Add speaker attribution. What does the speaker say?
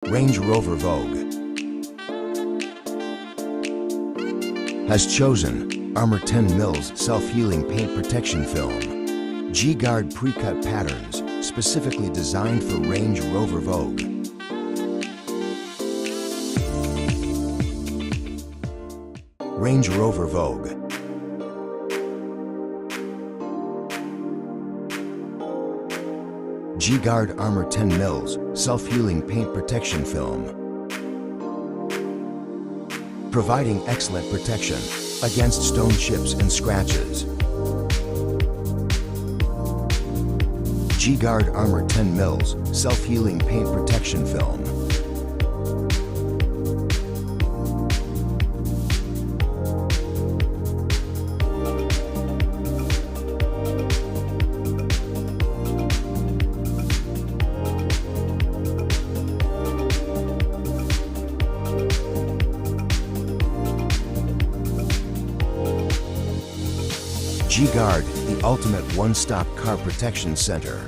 Speaker 1: Range Rover Vogue has chosen Armor 10 mils self-healing paint protection film, G-Guard pre-cut patterns specifically designed for Range Rover Vogue. Range Rover Vogue. G-Guard Armor 10 mils self-healing paint protection film, providing excellent protection against stone chips and scratches. G-Guard Armor 10 mils self-healing paint protection film. G-Guard, the ultimate one-stop car protection center.